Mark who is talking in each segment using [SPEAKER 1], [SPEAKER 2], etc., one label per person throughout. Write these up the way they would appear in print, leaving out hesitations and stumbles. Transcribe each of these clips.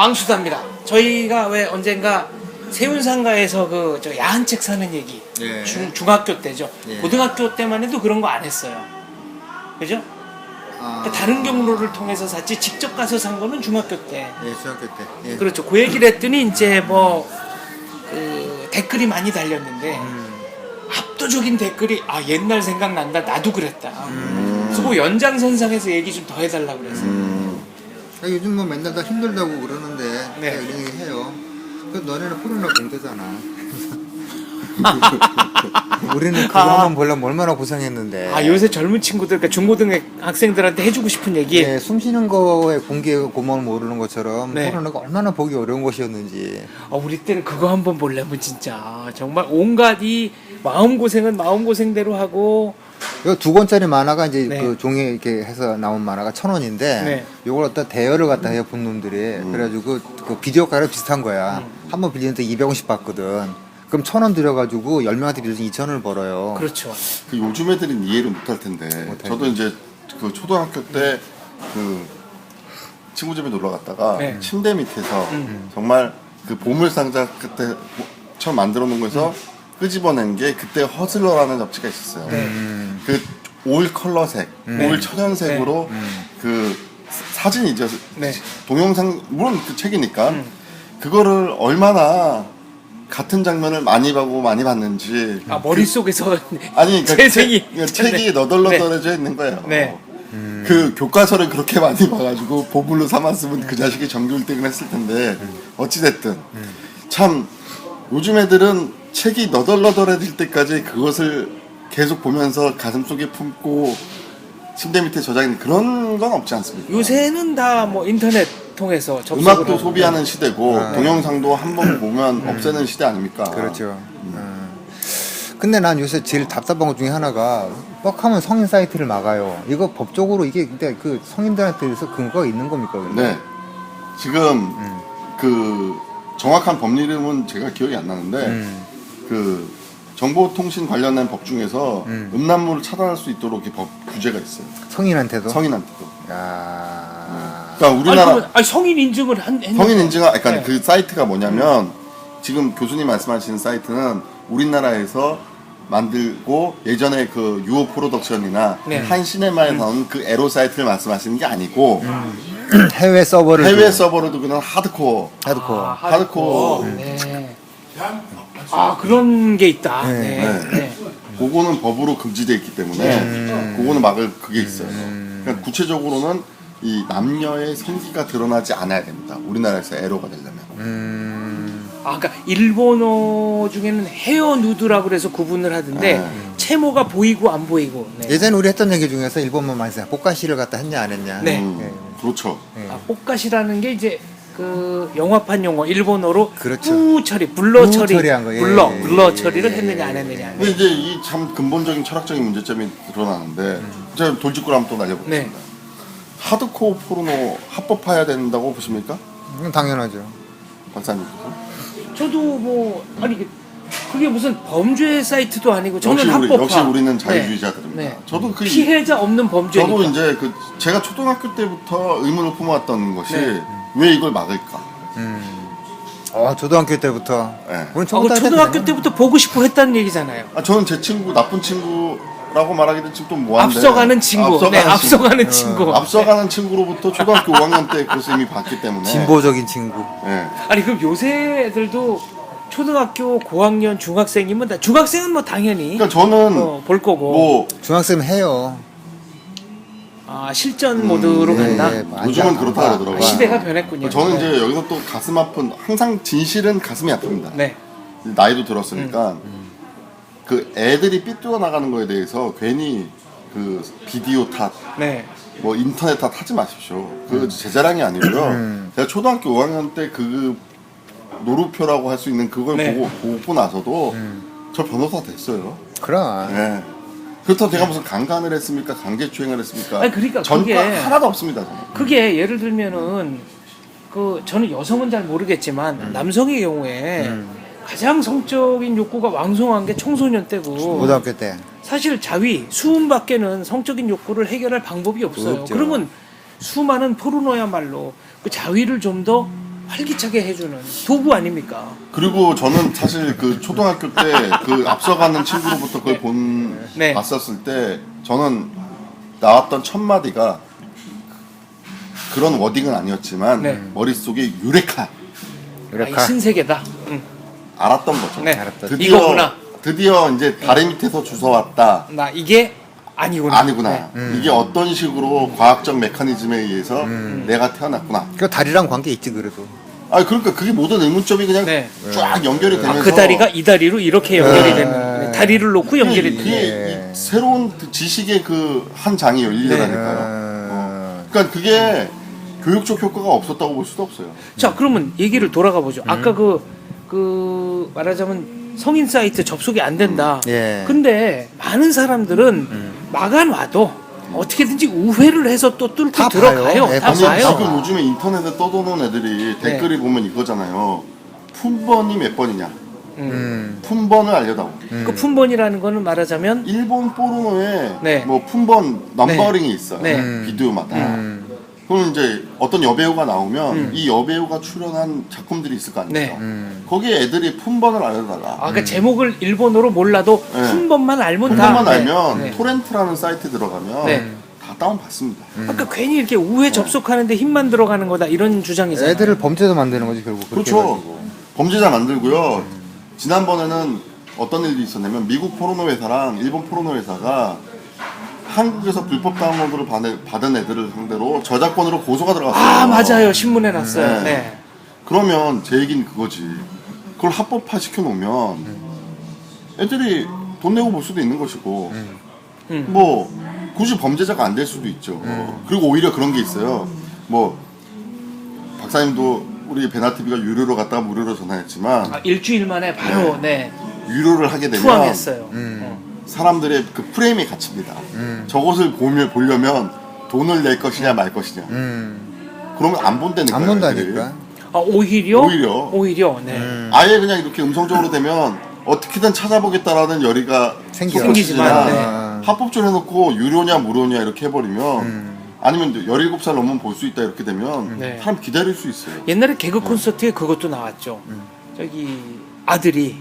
[SPEAKER 1] 왕수다입니다. 저희가 왜 언젠가 세운상가에서 저 야한 책 사는 얘기
[SPEAKER 2] 예.
[SPEAKER 1] 중학교 때죠.
[SPEAKER 2] 예.
[SPEAKER 1] 고등학교 때만 해도 그런 거 안 했어요. 그죠? 그러니까 다른 경로를 통해서 샀지 직접 가서 산 거는 중학교 때.
[SPEAKER 2] 예, 중학교 때. 예.
[SPEAKER 1] 그렇죠. 그 얘기를 했더니 이제 댓글이 많이 달렸는데 압도적인 댓글이 옛날 생각난다. 나도 그랬다. 그래서 그 연장선상에서 얘기 좀 더 해달라고 그래서.
[SPEAKER 2] 요즘 뭐 맨날 다 힘들다고 그러는데
[SPEAKER 1] 네.
[SPEAKER 2] 이런 얘기 해요. 그 너네는 코로나 공대잖아. 우리는 그거 한번 보려면 얼마나 고생했는데.
[SPEAKER 1] 요새 젊은 친구들, 그러니까 중고등학생들한테 해주고 싶은 얘기.
[SPEAKER 2] 네, 숨 쉬는 거에 공기의 고마움을 모르는 것처럼
[SPEAKER 1] 네.
[SPEAKER 2] 코로나가 얼마나 보기 어려운 것이었는지.
[SPEAKER 1] 우리 때는 그거 한번 보려면 진짜 정말 온갖 이 마음고생은 마음고생대로 하고.
[SPEAKER 2] 요 2권짜리 만화가 이제
[SPEAKER 1] 네.
[SPEAKER 2] 그 종이에 이렇게 해서 나온 만화가 1,000원인데
[SPEAKER 1] 네.
[SPEAKER 2] 요걸 갖다 대여를 갖다 해요, 본 놈들이. 그래가지고 그 비디오 가랑 비슷한 거야. 한 번 빌리는데 200원씩 받거든. 그럼 1,000원 들여가지고 10명한테 빌려서 2,000원을 벌어요.
[SPEAKER 1] 그렇죠.
[SPEAKER 3] 요즘 애들은 이해를 못할 텐데. 저도 이제 그 초등학교 때 그 친구 집에 놀러 갔다가
[SPEAKER 1] 네.
[SPEAKER 3] 침대 밑에서 정말 그 보물상자 그때 처음 만들어 놓은 거에서 끄집어낸 게 그때 허슬러라는 잡지가 있었어요. 그 올 컬러색, 올 천연색으로 그 사진이죠.
[SPEAKER 1] 네.
[SPEAKER 3] 동영상 물론 그 책이니까 그거를 얼마나 같은 장면을 많이 보고 많이 봤는지
[SPEAKER 1] 머릿속에서
[SPEAKER 3] 아니 그러니까
[SPEAKER 1] 재생이
[SPEAKER 3] 책이 너덜너덜해져 있는 거예요.
[SPEAKER 1] 네.
[SPEAKER 3] 그 교과서를 그렇게 많이 봐가지고 보물로 삼았으면 그 자식이 정규 1등을 했을 텐데 어찌됐든 참 요즘 애들은 책이 너덜너덜해질 때까지 그것을 계속 보면서 가슴속에 품고 침대 밑에 저장하는 그런 건 없지 않습니까?
[SPEAKER 1] 요새는 다 뭐 인터넷 통해서 접속을
[SPEAKER 3] 음악도
[SPEAKER 1] 하고.
[SPEAKER 3] 소비하는 시대고 동영상도 한 번 보면 없애는 시대 아닙니까?
[SPEAKER 2] 그렇죠. 근데 난 요새 제일 답답한 것 중에 하나가 뻑하면 성인 사이트를 막아요. 이거 법적으로 이게 근데 그 성인들한테서 근거가 있는 겁니까? 근데?
[SPEAKER 3] 네. 지금 그 정확한 법률 이름은 제가 기억이 안 나는데 그 정보통신 관련된 법 중에서 음란물을 차단할 수 있도록 이 법 규제가 있어요.
[SPEAKER 2] 성인한테도?
[SPEAKER 3] 성인한테도.
[SPEAKER 2] 야.
[SPEAKER 3] 그러니까 우리나라
[SPEAKER 1] 성인 인증을 했는데.
[SPEAKER 3] 성인 인증하 그러니까
[SPEAKER 1] 네.
[SPEAKER 3] 그 사이트가 뭐냐면 지금 교수님 말씀하시는 사이트는 우리나라에서 만들고 예전에 그 유오 프로덕션이나
[SPEAKER 1] 네.
[SPEAKER 3] 한 시네마에 나온 그 에로 사이트를 말씀하시는 게 아니고
[SPEAKER 2] 해외 서버를
[SPEAKER 3] 해외 서버로 두고는 하드코어. 하드코어.
[SPEAKER 1] 네. 그런 게 있다.
[SPEAKER 2] 네.
[SPEAKER 1] 네. 네.
[SPEAKER 3] 그거는 법으로 금지되어 있기 때문에 그거는 막을 그게 있어요. 그러니까 구체적으로는 이 남녀의 성기가 드러나지 않아야 됩니다. 우리나라에서 에로가 되려면.
[SPEAKER 1] 그러니까 일본어 중에는 헤어 누드라고 그래서 구분을 하던데 채모가 보이고 안 보이고. 네.
[SPEAKER 2] 예전에 우리 했던 얘기 중에서 일본만 많이 써. 복가시를 갖다 했냐 안 했냐.
[SPEAKER 1] 네.
[SPEAKER 3] 그렇죠.
[SPEAKER 1] 뽀까시라는 게 이제 그 영화판 용어 일본어로
[SPEAKER 2] 그렇죠.
[SPEAKER 1] 뿌 처리, 블러
[SPEAKER 2] 뿌
[SPEAKER 1] 처리,
[SPEAKER 2] 처리한 거, 예,
[SPEAKER 1] 블러
[SPEAKER 2] 예,
[SPEAKER 1] 처리를
[SPEAKER 2] 예,
[SPEAKER 1] 했느냐
[SPEAKER 2] 예,
[SPEAKER 1] 안 했느냐.
[SPEAKER 3] 근데 이제 이 참 근본적인 철학적인 문제점이 드러나는데 제가 돌직구를 한번 또 날려보겠습니다.
[SPEAKER 1] 네.
[SPEAKER 3] 하드코어 포르노 합법화해야 된다고 보십니까?
[SPEAKER 2] 당연하죠.
[SPEAKER 3] 박사님께서?
[SPEAKER 1] 저도 뭐 그게 무슨 범죄 사이트도 아니고 저는
[SPEAKER 3] 역시,
[SPEAKER 1] 합법화.
[SPEAKER 3] 역시 우리는 자유주의자들입니다.
[SPEAKER 1] 네.
[SPEAKER 3] 저도 그
[SPEAKER 1] 피해자 없는 범죄니까.
[SPEAKER 3] 저도 이제 그 제가 초등학교 때부터 의문을 품어왔던 것이 왜 이걸 막을까?
[SPEAKER 2] 초등학교 때부터.
[SPEAKER 3] 네.
[SPEAKER 2] 우린
[SPEAKER 1] 초등학교 때부터 보고 싶어 했다는 얘기잖아요.
[SPEAKER 3] 저는 제 친구 나쁜 친구라고 말하기도 좀 뭐한데
[SPEAKER 1] 앞서가는 친구. 앞서가는 친구.
[SPEAKER 3] 앞서가는 친구로부터 초등학교 5학년 때 그것을 이미 봤기 때문에
[SPEAKER 2] 진보적인 친구.
[SPEAKER 3] 네.
[SPEAKER 1] 그럼 요새 애들도 초등학교 고학년 중학생이면 중학생은 뭐 당연히
[SPEAKER 3] 그러니까 저는
[SPEAKER 1] 볼 거고
[SPEAKER 3] 뭐
[SPEAKER 2] 중학생은 해요.
[SPEAKER 1] 실전 모드로 간다.
[SPEAKER 3] 요즘은 그렇다 그러더라고요.
[SPEAKER 1] 시대가 변했군요.
[SPEAKER 3] 저는 이제 여기서 또 가슴 아픈 항상 진실은 가슴이 아픕니다.
[SPEAKER 1] 네.
[SPEAKER 3] 나이도 들었으니까 그 애들이 삐뚤어 나가는 거에 대해서 괜히 그 비디오 탓,
[SPEAKER 1] 네.
[SPEAKER 3] 뭐 인터넷 탓 하지 마십시오. 그 제 자랑이 아니고요. 제가 초등학교 5학년 때 그 노루표라고 할 수 있는 그걸 보고 나서도 저 변호사 됐어요.
[SPEAKER 2] 그럼.
[SPEAKER 3] 네. 그렇다고 제가 무슨 강간을 했습니까? 강제추행을 했습니까?
[SPEAKER 1] 그러니까
[SPEAKER 3] 전과 하나도 없습니다. 저는.
[SPEAKER 1] 그게 예를 들면은 저는 여성은 잘 모르겠지만 남성의 경우에 가장 성적인 욕구가 왕성한 게 청소년 때고
[SPEAKER 2] 고등학교 때.
[SPEAKER 1] 사실 자위, 수음밖에는 성적인 욕구를 해결할 방법이 없어요.
[SPEAKER 2] 없죠.
[SPEAKER 1] 그러면 수많은 포르노야말로 그 자위를 좀 더 활기차게 해주는 도구 아닙니까?
[SPEAKER 3] 그리고 저는 사실 그 초등학교 때 그 앞서가는 친구로부터 그걸
[SPEAKER 1] 네.
[SPEAKER 3] 봤었을 때 저는 나왔던 첫 마디가 그런 워딩은 아니었지만
[SPEAKER 1] 네.
[SPEAKER 3] 머릿속에 유레카
[SPEAKER 1] 아, 이 신세계다.
[SPEAKER 3] 알았던 거죠.
[SPEAKER 1] 네.
[SPEAKER 2] 알았다.
[SPEAKER 1] 이거구나.
[SPEAKER 3] 드디어 이제 다리 밑에서 주워왔다.
[SPEAKER 1] 나 이게 아니구나.
[SPEAKER 3] 아니구나. 이게 어떤 식으로 과학적 메커니즘에 의해서 내가 태어났구나.
[SPEAKER 2] 그 다리랑 관계 있지 그래도.
[SPEAKER 3] 아 그러니까 그게 모든 의문점이 그냥
[SPEAKER 1] 네.
[SPEAKER 3] 쫙 연결이
[SPEAKER 1] 아,
[SPEAKER 3] 되면서
[SPEAKER 1] 그 다리가 이 다리로 이렇게 연결이 되는. 네, 다리를 놓고 연결이
[SPEAKER 3] 그게
[SPEAKER 1] 되는.
[SPEAKER 3] 이 새로운 그 지식의 그 한 장이 열리더라니까요. 그러니까 그게 교육적 효과가 없었다고 볼 수도 없어요.
[SPEAKER 1] 자, 그러면 얘기를 돌아가 보죠. 아까 그 말하자면 성인 사이트 접속이 안 된다.
[SPEAKER 2] 예.
[SPEAKER 1] 근데 많은 사람들은 막아놔도 어떻게든지 우회를 해서 또 뚫고
[SPEAKER 2] 다
[SPEAKER 1] 들어가요.
[SPEAKER 2] 봐요. 예,
[SPEAKER 1] 다
[SPEAKER 3] 아니
[SPEAKER 1] 봐요.
[SPEAKER 3] 지금 요즘에 인터넷에 떠도는 애들이 댓글이 보면 이거잖아요. 품번이 몇 번이냐. 품번을 알려다오.
[SPEAKER 1] 그 품번이라는 거는 말하자면
[SPEAKER 3] 일본 포르노에
[SPEAKER 1] 네.
[SPEAKER 3] 뭐 품번 넘버링이 있어요.
[SPEAKER 1] 네.
[SPEAKER 3] 비디오마다. 그럼 이제 어떤 여배우가 나오면 이 여배우가 출연한 작품들이 있을 거 아닙니까?
[SPEAKER 1] 네.
[SPEAKER 3] 거기에 애들이 품번을 알려달라.
[SPEAKER 1] 아, 그러니까 제목을 일본어로 몰라도
[SPEAKER 3] 네.
[SPEAKER 1] 품번만 알면 다.
[SPEAKER 3] 품번만 알면
[SPEAKER 1] 네.
[SPEAKER 3] 토렌트라는 사이트 들어가면
[SPEAKER 1] 네.
[SPEAKER 3] 다 다운받습니다.
[SPEAKER 1] 그러니까 괜히 이렇게 우회 접속하는데 힘만 들어가는 거다 이런 주장이잖아요.
[SPEAKER 2] 애들을 범죄자 만드는 거지 결국. 그렇게
[SPEAKER 3] 그렇죠.
[SPEAKER 2] 해가지고.
[SPEAKER 3] 범죄자 만들고요. 지난번에는 어떤 일이 있었냐면 미국 포르노 회사랑 일본 포르노 회사가 한국에서 불법 다운로드를 받은 애들을 상대로 저작권으로 고소가 들어갔어요.
[SPEAKER 1] 아, 맞아요. 신문에 났어요.
[SPEAKER 3] 네.
[SPEAKER 1] 네.
[SPEAKER 3] 그러면 제 얘기는 그거지. 그걸 합법화 시켜놓으면 애들이 돈 내고 볼 수도 있는 것이고 뭐 굳이 범죄자가 안 될 수도 있죠. 그리고 오히려 그런 게 있어요. 뭐 박사님도 우리 베나TV가 유료로 갔다가 무료로 전환했지만
[SPEAKER 1] 아, 일주일 만에 바로 네.
[SPEAKER 3] 유료를 하게 되면
[SPEAKER 1] 투항했어요.
[SPEAKER 3] 사람들의 그 프레임이 갇힙니다. 저것을 보려면 돈을 낼 것이냐 말 것이냐. 그러면 안 본다는
[SPEAKER 2] 안
[SPEAKER 3] 거예요.
[SPEAKER 2] 본다니까.
[SPEAKER 1] 아, 오히려. 네.
[SPEAKER 3] 아예 그냥 이렇게 음성적으로 되면 어떻게든 찾아보겠다라는 열의가
[SPEAKER 1] 생기지만, 네.
[SPEAKER 3] 합법적으로 해놓고 유료냐 무료냐 이렇게 해버리면 아니면 17살 넘으면 볼 수 있다 이렇게 되면
[SPEAKER 1] 네.
[SPEAKER 3] 사람 기다릴 수 있어요.
[SPEAKER 1] 옛날에 개그 콘서트에 그것도 나왔죠. 저기 아들이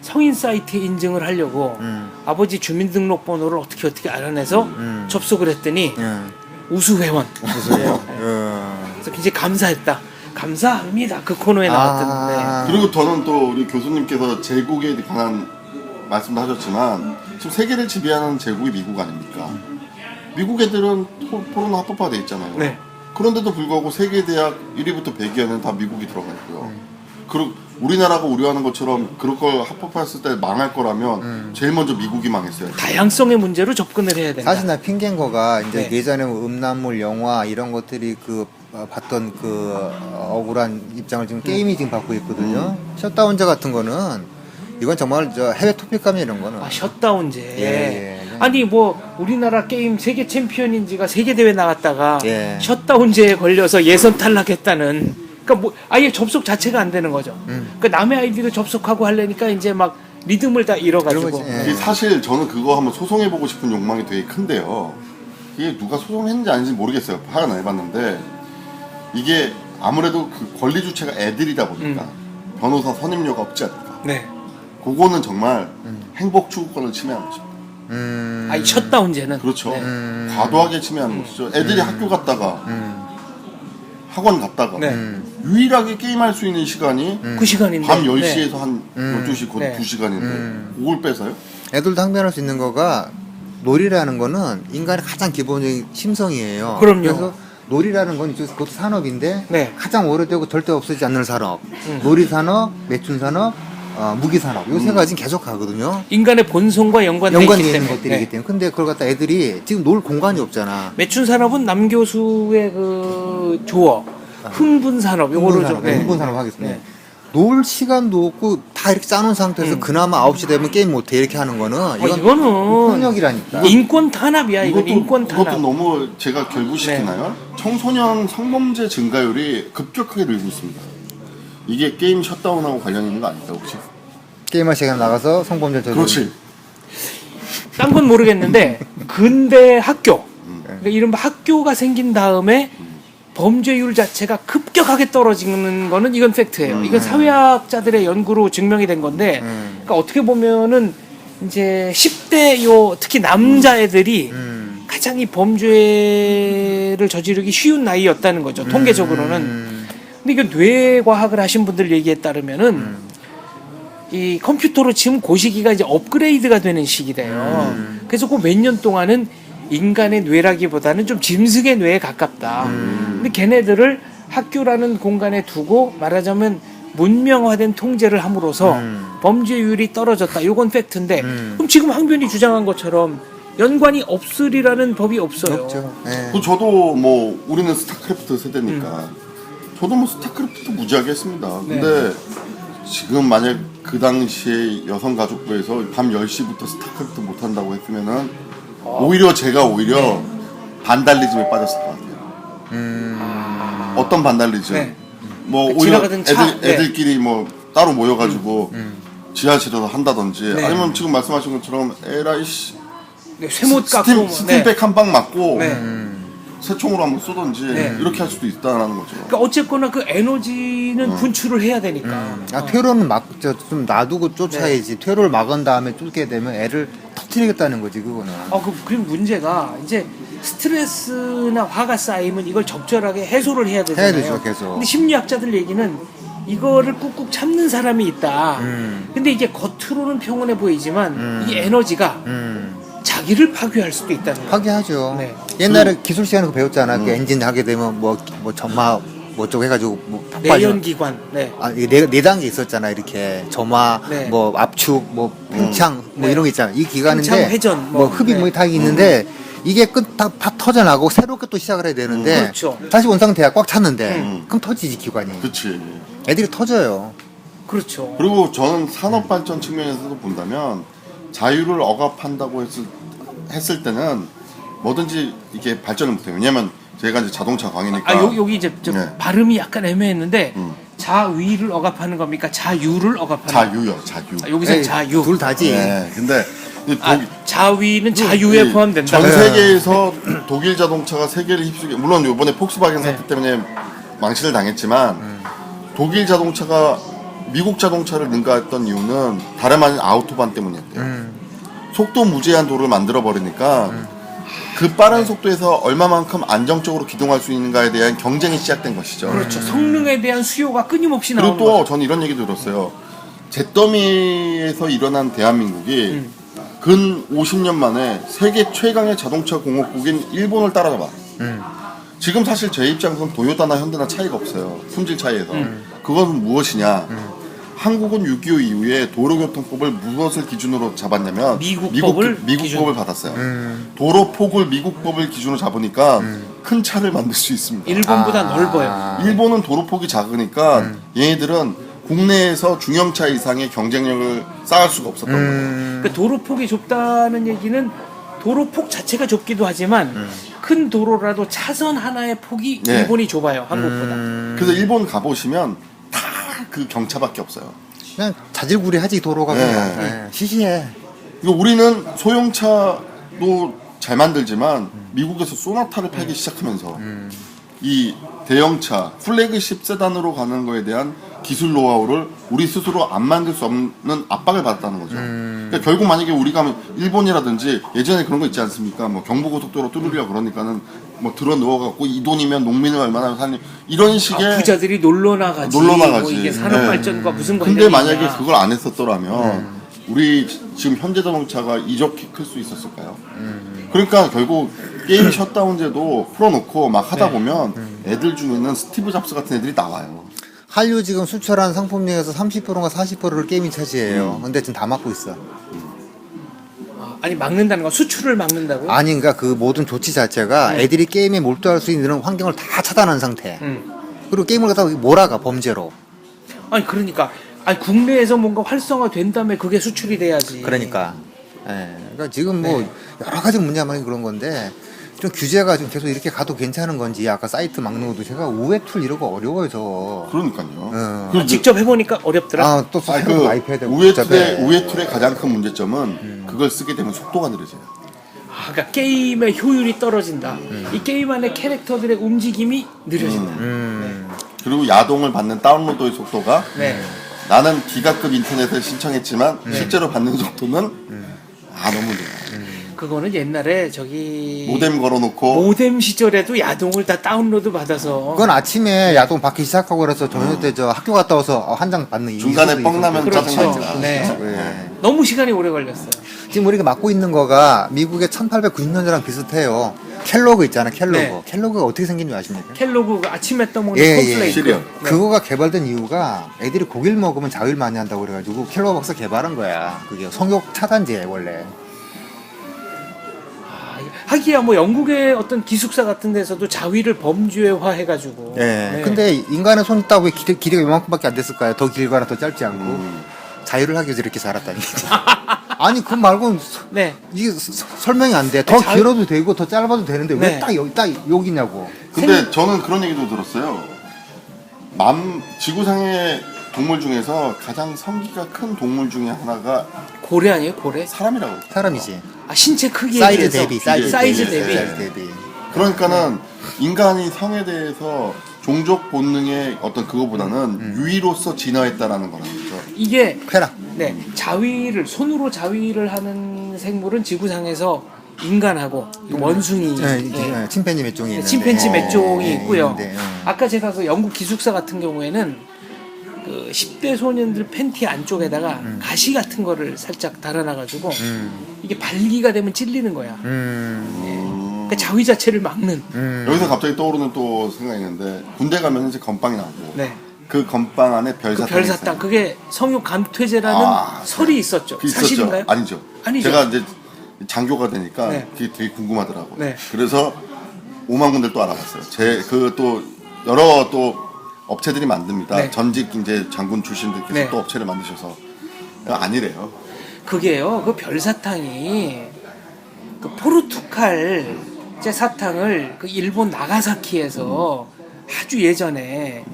[SPEAKER 1] 성인 사이트에 인증을 하려고 아버지 주민등록번호를 어떻게 알아내서 접속을 했더니 우수회원. 그래서 굉장히 감사했다. 감사합니다. 그 코너에 나왔던데.
[SPEAKER 3] 그리고 저는 또 우리 교수님께서 제국에 관한 말씀도 하셨지만 지금 세계를 지배하는 제국이 미국 아닙니까? 미국 애들은 포르노 합법화돼 있잖아요.
[SPEAKER 1] 네.
[SPEAKER 3] 그런데도 불구하고 세계 대학 1위부터 100위에는 다 미국이 들어가 있고요. 그리고 우리나라가 우려하는 것처럼 그럴 걸 합법화했을 때 망할 거라면 제일 먼저 미국이 망했어요.
[SPEAKER 1] 다양성의 문제로 접근을 해야 된다.
[SPEAKER 2] 사실 나 핑계인 거가 이제
[SPEAKER 1] 네.
[SPEAKER 2] 예전에 뭐 음란물 영화 이런 것들이 그 봤던 그 억울한 입장을 지금 게임이 지금 받고 있거든요. 셧다운제 같은 거는 이건 정말 저 해외 토픽감이 이런 거는
[SPEAKER 1] 아, 셧다운제.
[SPEAKER 2] 예.
[SPEAKER 1] 아니 뭐 우리나라 게임 세계 챔피언인지가 세계 대회 나갔다가
[SPEAKER 2] 예.
[SPEAKER 1] 셧다운제에 걸려서 예선 탈락했다는. 그러니까 뭐 아예 접속 자체가 안 되는 거죠. 그러니까 남의 아이디로 접속하고 하려니까 이제 막 리듬을 다 잃어가지고.
[SPEAKER 2] 그런 거지, 예.
[SPEAKER 3] 이게 사실 저는 그거 한번 소송해보고 싶은 욕망이 되게 큰데요. 이게 누가 소송했는지 아닌지 모르겠어요. 파악은 안 해봤는데 이게 아무래도 그 권리 주체가 애들이다 보니까 변호사 선임료가 없지 않을까.
[SPEAKER 1] 네.
[SPEAKER 3] 그거는 정말 행복 추구권을 침해하는 거죠.
[SPEAKER 1] 아, 이 셧다운제는.
[SPEAKER 3] 그렇죠.
[SPEAKER 1] 네.
[SPEAKER 3] 과도하게 침해하는 것이죠. 애들이 학교 갔다가 학원 갔다가
[SPEAKER 1] 네.
[SPEAKER 3] 유일하게 게임할 수 있는 시간이
[SPEAKER 1] 그 시간인데.
[SPEAKER 3] 밤 10시에서 한 12시 곧
[SPEAKER 1] 네.
[SPEAKER 3] 2시간인데 그걸 뺏어요?
[SPEAKER 2] 애들도 항변할 수 있는 거가 놀이라는 거는 인간의 가장 기본적인 심성이에요.
[SPEAKER 1] 그럼요.
[SPEAKER 2] 그래서 놀이라는 건 그것도 산업인데
[SPEAKER 1] 네.
[SPEAKER 2] 가장 오래되고 절대 없어지지 않는 산업. 놀이 산업, 매춘 산업, 무기 산업. 요 세 가지는 계속 가거든요.
[SPEAKER 1] 인간의 본성과 연관되어
[SPEAKER 2] 연관이
[SPEAKER 1] 있기
[SPEAKER 2] 되는
[SPEAKER 1] 때문에.
[SPEAKER 2] 것들이기
[SPEAKER 1] 네.
[SPEAKER 2] 때문에. 근데 그걸 갖다 애들이 지금 놀 공간이 없잖아.
[SPEAKER 1] 매춘 산업은 남 교수의 그 조어, 흥분 산업 요거로 좀.
[SPEAKER 2] 흥분 산업 하겠습니다.
[SPEAKER 1] 네.
[SPEAKER 2] 놀 시간도 없고 다 이렇게 짜놓은 상태에서 그나마 9시 되면 게임 못해 이렇게 하는 거는
[SPEAKER 1] 이거는
[SPEAKER 2] 폭력이라니까.
[SPEAKER 1] 인권 탄압이야. 이건 인권
[SPEAKER 3] 이것도
[SPEAKER 1] 탄압.
[SPEAKER 3] 너무 제가 결부시키나요? 청소년 성범죄 증가율이 급격하게 늘고 있습니다. 이게 게임 셧다운하고 관련 있는 거 아닐까 혹시?
[SPEAKER 2] 게임할 시간에 나가서 성범죄 저지르는.
[SPEAKER 3] 그렇지.
[SPEAKER 1] 딴 건 모르겠는데 근대 학교, 그러니까 이른바 학교가 생긴 다음에 범죄율 자체가 급격하게 떨어지는 거는 이건 팩트예요. 이건 사회학자들의 연구로 증명이 된 건데, 그러니까 어떻게 보면은 이제 10대 특히 남자애들이 가장 이 범죄를 저지르기 쉬운 나이였다는 거죠. 통계적으로는. 근데 이건 뇌과학을 하신 분들 얘기에 따르면은 이 컴퓨터로 지금 그 시기가 이제 업그레이드가 되는 시기래요. 그래서 그 몇 년 동안은 인간의 뇌라기보다는 좀 짐승의 뇌에 가깝다. 근데 걔네들을 학교라는 공간에 두고 말하자면 문명화된 통제를 함으로써 범죄율이 떨어졌다. 요건 팩트인데 그럼 지금 항변이 주장한 것처럼 연관이 없으리라는 법이 없어요.
[SPEAKER 2] 없죠. 예.
[SPEAKER 3] 그 저도 뭐 우리는 스타크래프트 세대니까 저도 뭐 스타크래프트 무지하게 했습니다. 근데 지금 만약 그 당시에 여성가족부에서 밤 10시부터 스타크래프트 못한다고 했으면은 오히려 제가 반달리즘에 빠졌을 것 같아요. 어떤 반달리즘?
[SPEAKER 1] 네.
[SPEAKER 3] 뭐
[SPEAKER 1] 그
[SPEAKER 3] 오히려
[SPEAKER 1] 지나가던 차,
[SPEAKER 3] 애들끼리 뭐 따로 모여가지고 지하실에서 한다든지
[SPEAKER 1] 네.
[SPEAKER 3] 아니면 지금 말씀하신 것처럼 에라이 씨
[SPEAKER 1] 쇠못 깎고
[SPEAKER 3] 스팀백 한 방 맞고
[SPEAKER 1] 네.
[SPEAKER 3] 새총으로 한번 쏘든지
[SPEAKER 1] 네.
[SPEAKER 3] 이렇게 할 수도 있다는 거죠.
[SPEAKER 1] 그러니까 어쨌거나 그 에너지는 분출을 해야 되니까.
[SPEAKER 2] 퇴로는 좀 놔두고 쫓아야지. 퇴로를 막은 다음에 쫓게 되면 애를 터뜨리겠다는 거지 그거는.
[SPEAKER 1] 그럼 문제가 이제 스트레스나 화가 쌓이면 이걸 적절하게 해소를 해야 되잖아요.
[SPEAKER 2] 해야 되죠, 계속.
[SPEAKER 1] 근데 심리학자들 얘기는 이거를 꾹꾹 참는 사람이 있다. 근데 이게 겉으로는 평온해 보이지만 이 에너지가 자기를 파괴할 수도 있다는 거예요.
[SPEAKER 2] 파괴하죠.
[SPEAKER 1] 네.
[SPEAKER 2] 옛날에 기술 시간에 그거 배웠잖아. 그 엔진 하게 되면 뭐 점화 뭐 어쩌고 해가지고 뭐 폭발이
[SPEAKER 1] 내연기관. 네.
[SPEAKER 2] 이게 네 단계 있었잖아. 이렇게 점화,
[SPEAKER 1] 네.
[SPEAKER 2] 뭐 압축, 뭐 팽창, 뭐
[SPEAKER 1] 네.
[SPEAKER 2] 이런 게 있잖아. 이 기간인데
[SPEAKER 1] 팽창, 회전,
[SPEAKER 2] 뭐
[SPEAKER 1] 뭐,
[SPEAKER 2] 흡입
[SPEAKER 1] 네.
[SPEAKER 2] 뭐 다 있는데 이게 끝 다 터져나고 새롭게 또 시작을 해야 되는데
[SPEAKER 1] 그렇죠.
[SPEAKER 2] 다시 원상태가 꽉 찼는데 그럼 터지지 기관이.
[SPEAKER 3] 그렇지.
[SPEAKER 2] 애들이 터져요.
[SPEAKER 1] 그렇죠.
[SPEAKER 3] 그리고 저는 산업 발전 측면에서도 본다면 자유를 억압한다고 했을 때는 뭐든지 이게 발전을 못해요. 왜냐면 제가 이제 자동차 광이니까.
[SPEAKER 1] 여기 이제
[SPEAKER 3] 네.
[SPEAKER 1] 발음이 약간 애매했는데 자위를 억압하는 겁니까? 자유를 억압하는
[SPEAKER 3] 자유요, 자유.
[SPEAKER 1] 여기서
[SPEAKER 2] 에이,
[SPEAKER 1] 자유.
[SPEAKER 2] 둘 다지.
[SPEAKER 3] 네, 근데 이
[SPEAKER 1] 자위는 자유에
[SPEAKER 3] 이
[SPEAKER 1] 포함된다.
[SPEAKER 3] 전 세계에서 독일 자동차가 세계를 휩쓰게, 물론 이번에 폭스바겐 사태 때문에 망신을 당했지만 독일 자동차가 미국 자동차를 능가했던 이유는 다름 아닌 아우토반 때문이었대요. 속도 무제한 도로를 만들어 버리니까 그 빠른 속도에서 얼마만큼 안정적으로 기동할 수 있는가에 대한 경쟁이 시작된 것이죠.
[SPEAKER 1] 그렇죠. 성능에 대한 수요가 끊임없이
[SPEAKER 3] 그리고
[SPEAKER 1] 나오는
[SPEAKER 3] 또
[SPEAKER 1] 거죠.
[SPEAKER 3] 저는 이런 얘기 들었어요. 잿더미에서 일어난 대한민국이 근 50년 만에 세계 최강의 자동차 공업국인 일본을 따라잡아. 지금 사실 제 입장에서는 도요타나 현대나 차이가 없어요. 품질 차이에서. 그것은 무엇이냐? 한국은 6.25 이후에 도로교통법을 무엇을 기준으로 잡았냐면
[SPEAKER 1] 미국
[SPEAKER 3] 미국 법을 받았어요. 도로폭을 미국 법을 기준으로 잡으니까 큰 차를 만들 수 있습니다.
[SPEAKER 1] 일본보다 넓어요.
[SPEAKER 3] 일본은 도로폭이 작으니까 얘네들은 국내에서 중형차 이상의 경쟁력을 쌓을 수가 없었던 거예요.
[SPEAKER 1] 그러니까 도로폭이 좁다는 얘기는 도로폭 자체가 좁기도 하지만 큰 도로라도 차선 하나의 폭이
[SPEAKER 3] 네.
[SPEAKER 1] 일본이 좁아요. 한국보다.
[SPEAKER 3] 그래서 일본 가보시면 다 그 경차밖에 없어요.
[SPEAKER 2] 그냥 자질구레하지 도로가
[SPEAKER 3] 네.
[SPEAKER 2] 그냥. 네. 시시해.
[SPEAKER 3] 이거 우리는 소형차도 잘 만들지만 미국에서 소나타를 팔기 시작하면서 이 대형차 플래그십 세단으로 가는 거에 대한 기술 노하우를 우리 스스로 안 만들 수 없는 압박을 받았다는 거죠. 그러니까 결국 만약에 우리가 일본이라든지 예전에 그런 거 있지 않습니까? 뭐 경부고속도로 뚫으려 그러니까는 뭐 들어 누워갖고 이 돈이면 농민을 얼마나 사니 이런 식의
[SPEAKER 1] 부자들이 놀러 나가지. 뭐 이게 산업
[SPEAKER 3] 네.
[SPEAKER 1] 발전과 무슨
[SPEAKER 3] 근데
[SPEAKER 1] 관련이
[SPEAKER 3] 만약에
[SPEAKER 1] 있냐.
[SPEAKER 3] 그걸 안 했었더라면 우리 지금 현대자동차가 이렇게 클 수 있었을까요? 그러니까 결국 게임 셧다운제도 풀어놓고 막 하다 보면 애들 중에는 스티브 잡스 같은 애들이 나와요.
[SPEAKER 2] 한류 지금 수출한 상품량에서 30%가 40%를 게임이 차지해요. 근데 지금 다 막고 있어.
[SPEAKER 1] 아니 막는다는 건 수출을 막는다고요?
[SPEAKER 2] 아니 그러니까 그 모든 조치 자체가 애들이 게임에 몰두할 수 있는 환경을 다 차단한 상태. 그리고 게임을 갖다가 몰아가 범죄로.
[SPEAKER 1] 아니 그러니까 국내에서 뭔가 활성화된 다음에 그게 수출이 돼야지.
[SPEAKER 2] 그러니까. 예. 그러니까 지금 뭐 여러 가지 문제만 그런 건데 좀 규제가 좀 계속 이렇게 가도 괜찮은 건지 아까 사이트 막는 것도 제가 우회 툴 이런 거 어려워요 저.
[SPEAKER 3] 그러니까요.
[SPEAKER 1] 직접 해보니까 어렵더라.
[SPEAKER 2] 또
[SPEAKER 3] 아니,
[SPEAKER 2] 새로 가입해야 되고.
[SPEAKER 3] 우회 툴의 가장 큰 문제점은 그걸 쓰게 되면 속도가 느려져요.
[SPEAKER 1] 그러니까 게임의 효율이 떨어진다. 이 게임 안에 캐릭터들의 움직임이 느려진다.
[SPEAKER 3] 그리고 야동을 받는 다운로드의 속도가
[SPEAKER 1] 네.
[SPEAKER 3] 나는 기가급 인터넷을 신청했지만 실제로 받는 속도는 너무 느려.
[SPEAKER 1] 그거는 옛날에 저기
[SPEAKER 3] 모뎀 걸어놓고
[SPEAKER 1] 모뎀 시절에도 야동을 다 다운로드 받아서
[SPEAKER 2] 그건 아침에 야동 받기 시작하고 그래서 저녁 때 저 학교 갔다 와서 한 장 받는 이
[SPEAKER 3] 중간에
[SPEAKER 2] 일도
[SPEAKER 3] 뻥 나면
[SPEAKER 1] 그렇죠.
[SPEAKER 3] 짜증나죠.
[SPEAKER 1] 네.
[SPEAKER 2] 네.
[SPEAKER 1] 너무 시간이 오래 걸렸어요.
[SPEAKER 2] 지금 우리가 맡고 있는 거가 미국의 1890년대랑 비슷해요. 켈로그 있잖아, 켈로그.
[SPEAKER 1] 네.
[SPEAKER 2] 켈로그가 어떻게 생긴 줄 아십니까?
[SPEAKER 1] 켈로그 아침에 떠먹는
[SPEAKER 2] 예,
[SPEAKER 1] 콘플레이크.
[SPEAKER 3] 시리얼.
[SPEAKER 2] 그거가 개발된 이유가 애들이 고기를 먹으면 자위를 많이 한다고 그래가지고 켈로그 박사 개발한 거야. 그게 성욕 차단제 원래.
[SPEAKER 1] 하기야 뭐 영국의 어떤 기숙사 같은 데서도 자위를 범죄화 해가지고.
[SPEAKER 2] 예.
[SPEAKER 1] 네.
[SPEAKER 2] 근데 인간의 손 있다고 왜 길이가 요만큼밖에 안 됐을까요? 더 길거나 더 짧지 않고. 자유를 하기 위해서 이렇게 자랐다니. 아니, 그거 말고는
[SPEAKER 1] 네.
[SPEAKER 2] 이게 설명이 안 돼. 더
[SPEAKER 1] 자유-
[SPEAKER 2] 길어도 되고 더 짧아도 되는데
[SPEAKER 1] 네.
[SPEAKER 2] 왜 딱 여기냐고.
[SPEAKER 3] 근데 저는 그런 얘기도 들었어요. 지구상의 동물 중에서 가장 성기가 큰 동물 중에 하나가
[SPEAKER 1] 고래 아니에요 고래?
[SPEAKER 3] 사람이라고.
[SPEAKER 2] 사람이지.
[SPEAKER 1] 아 신체 크기에
[SPEAKER 2] 사이즈
[SPEAKER 1] 비해서.
[SPEAKER 2] 대비,
[SPEAKER 1] 사이즈 대비.
[SPEAKER 2] 사이즈 대비.
[SPEAKER 3] 그러니까는 인간이 성에 대해서 종족 본능의 어떤 그거보다는 유의로서 진화했다라는 거라는 거죠.
[SPEAKER 1] 이게
[SPEAKER 2] 쾌락.
[SPEAKER 1] 네 자위를 손으로 자위를 하는 생물은 지구상에서 인간하고 이 원숭이, 예.
[SPEAKER 2] 침팬지 몇 종이 있는데.
[SPEAKER 1] 침팬지 몇 종이 있고요.
[SPEAKER 2] 있는데,
[SPEAKER 1] 아까 제가 그 영국 기숙사 같은 경우에는 그 10대 소년들 팬티 안쪽에다가 가시 같은 거를 살짝 달아놔가지고 이게 발기가 되면 찔리는 거야. 그러니까 자위 자체를 막는.
[SPEAKER 3] 여기서 갑자기 떠오르는 또 생각이 있는데 군대 가면 이제 건빵이 나오고
[SPEAKER 1] 네.
[SPEAKER 3] 그 건빵 안에
[SPEAKER 1] 그
[SPEAKER 3] 별사탕이
[SPEAKER 1] 별사탕
[SPEAKER 3] 있어요.
[SPEAKER 1] 그게 성욕 감퇴제라는 설이 있었죠.
[SPEAKER 3] 그 있었죠?
[SPEAKER 1] 사실인가요?
[SPEAKER 3] 아니죠.
[SPEAKER 1] 아니죠.
[SPEAKER 3] 제가 이제 장교가 되니까
[SPEAKER 1] 네.
[SPEAKER 3] 그게 되게 궁금하더라고요.
[SPEAKER 1] 네.
[SPEAKER 3] 그래서 5만 군데를 또 알아봤어요. 그 또 여러 또 업체들이 만듭니다.
[SPEAKER 1] 네.
[SPEAKER 3] 전직 이제 장군 출신들께서
[SPEAKER 1] 네.
[SPEAKER 3] 또 업체를 만드셔서 아니래요.
[SPEAKER 1] 그게요. 그 별사탕이 그 포르투갈 제 사탕을 그 일본 나가사키에서 아주 예전에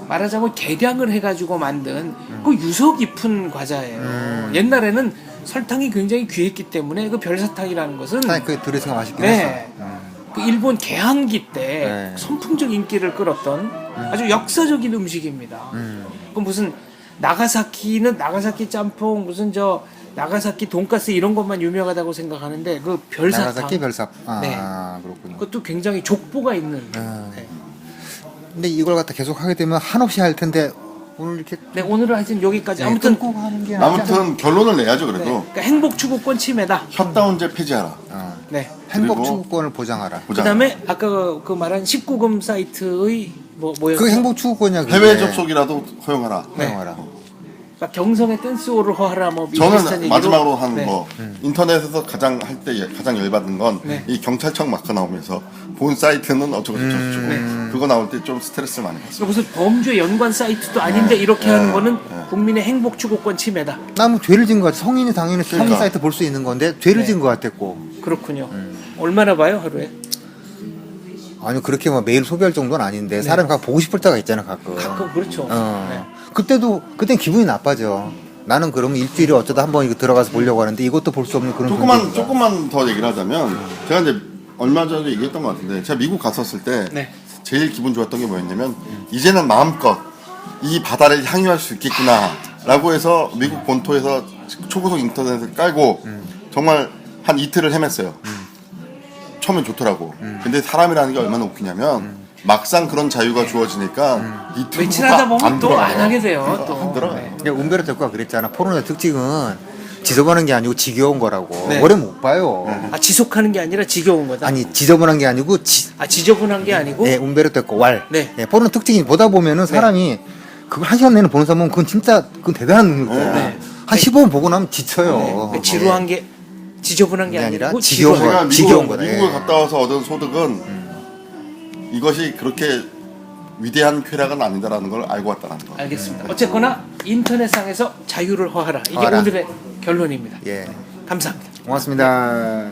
[SPEAKER 1] 말하자면 개량을 해가지고 만든 그 유서 깊은 과자예요. 옛날에는 설탕이 굉장히 귀했기 때문에 그 별사탕이라는 것은
[SPEAKER 2] 아니, 그 드레스가 맛있긴
[SPEAKER 1] 네.
[SPEAKER 2] 했어.
[SPEAKER 1] 그 일본 개항기 때
[SPEAKER 2] 네.
[SPEAKER 1] 선풍적 인기를 끌었던 아주 역사적인 음식입니다. 그 무슨 나가사키는 나가사키 짬뽕 무슨 저 나가사키 돈가스 이런 것만 유명하다고 생각하는데 그 별사탕
[SPEAKER 2] 나가사키 별사. 아,
[SPEAKER 1] 네.
[SPEAKER 2] 그렇군요.
[SPEAKER 1] 그것도 굉장히 족보가 있는. 네.
[SPEAKER 2] 근데 이걸 갖다 계속 하게 되면 한없이 할 텐데 오늘 이렇게
[SPEAKER 1] 네, 오늘은 하여튼 여기까지.
[SPEAKER 2] 네,
[SPEAKER 1] 아무튼
[SPEAKER 2] 끊고 하는 게 낫지
[SPEAKER 3] 아무튼 결론을 내야죠.
[SPEAKER 1] 네,
[SPEAKER 3] 그래도
[SPEAKER 1] 그러니까 행복 추구권 침해다.
[SPEAKER 3] 셧다운제 폐지하라.
[SPEAKER 1] 네.
[SPEAKER 2] 행복
[SPEAKER 3] 그리고
[SPEAKER 2] 추구권을 보장하라.
[SPEAKER 1] 그다음에 아까 그 말한 19금 사이트의 뭐였죠?
[SPEAKER 2] 그 행복 추구권이야. 그게.
[SPEAKER 3] 해외 접속이라도 허용하라.
[SPEAKER 2] 허용하라.
[SPEAKER 1] 그러니까 경성의 댄스홀을 허하라 뭐
[SPEAKER 3] 저는
[SPEAKER 1] 비슷한 얘기로.
[SPEAKER 3] 마지막으로 한
[SPEAKER 1] 네.
[SPEAKER 3] 거 인터넷에서 가장 할 때 가장 열받은 건 이
[SPEAKER 1] 네.
[SPEAKER 3] 경찰청 마크 나오면서 본 사이트는 어쩌고 저쩌고 그거 나올 때 좀 스트레스 많이 받습니다.
[SPEAKER 1] 무슨 범죄 연관 사이트도 아닌데 이렇게 하는 거는 국민의 행복 추구권 침해다.
[SPEAKER 2] 나 뭐 죄를 진 것 같아. 성인이 당연히 성인
[SPEAKER 3] 그러니까.
[SPEAKER 2] 사이트 볼 수 있는 건데 죄를
[SPEAKER 1] 네.
[SPEAKER 2] 진 것 같았고.
[SPEAKER 1] 그렇군요. 얼마나 봐요 하루에?
[SPEAKER 2] 아니 그렇게 뭐 매일 소비할 정도는 아닌데 사람이 가끔 보고 싶을 때가 있잖아 가끔.
[SPEAKER 1] 가끔 그렇죠. 네.
[SPEAKER 2] 그땐 기분이 나빠져. 나는 그러면 일주일에 어쩌다 한번 이거 들어가서 보려고 하는데 이것도 볼 수 없는 그런 존재인가.
[SPEAKER 3] 조금만 더 얘기를 하자면 제가 이제 얼마 전에 얘기했던 것 같은데 제가 미국 갔었을 때
[SPEAKER 1] 네.
[SPEAKER 3] 제일 기분 좋았던 게 뭐였냐면 이제는 마음껏 이 바다를 향유할 수 있겠구나라고 해서 미국 본토에서 초고속 인터넷을 깔고 정말 한 이틀을 헤맸어요. 처음엔 좋더라고. 근데 사람이라는 게 얼마나 웃기냐면 막상 그런 자유가 주어지니까 이틀
[SPEAKER 1] 며칠 하다 보면 또 안
[SPEAKER 3] 들어가요.
[SPEAKER 1] 하게 돼요. 또.
[SPEAKER 3] 안 들어가요.
[SPEAKER 1] 네.
[SPEAKER 2] 그러니까 움베르토 에코가 그랬잖아. 포르노의 특징은 지저분한 게 아니고 지겨운 거라고.
[SPEAKER 1] 네.
[SPEAKER 2] 오래 못 봐요.
[SPEAKER 1] 아 지속하는 게 아니라 지겨운 거다.
[SPEAKER 2] 아니 지저분한 게 아니고
[SPEAKER 1] 아 지저분한 게 아니고.
[SPEAKER 2] 네, 움베르토 에코 왈.
[SPEAKER 1] 네.
[SPEAKER 2] 네, 포르노 특징이 보다 보면은 사람이 그걸 한 시간 내내 보는 사람은 그건 진짜 그건 대단한 능력이야.
[SPEAKER 1] 네.
[SPEAKER 2] 한 15분 보고 나면 지쳐요.
[SPEAKER 1] 네. 그러니까 지루한 게 지저분한 게
[SPEAKER 2] 그게 아니라
[SPEAKER 1] 아니고
[SPEAKER 2] 지겨운
[SPEAKER 1] 지루한
[SPEAKER 2] 거야.
[SPEAKER 3] 제가
[SPEAKER 2] 지겨운 거다.
[SPEAKER 3] 미국을
[SPEAKER 2] 예.
[SPEAKER 3] 갔다 와서 얻은 소득은 이것이 그렇게 위대한 쾌락은 아니다라는 걸 알고 왔다는 거.
[SPEAKER 1] 알겠습니다. 어쨌거나 인터넷상에서 자유를 허하라. 이게
[SPEAKER 2] 허하라.
[SPEAKER 1] 오늘의 결론입니다.
[SPEAKER 2] 예.
[SPEAKER 1] 감사합니다.
[SPEAKER 2] 고맙습니다.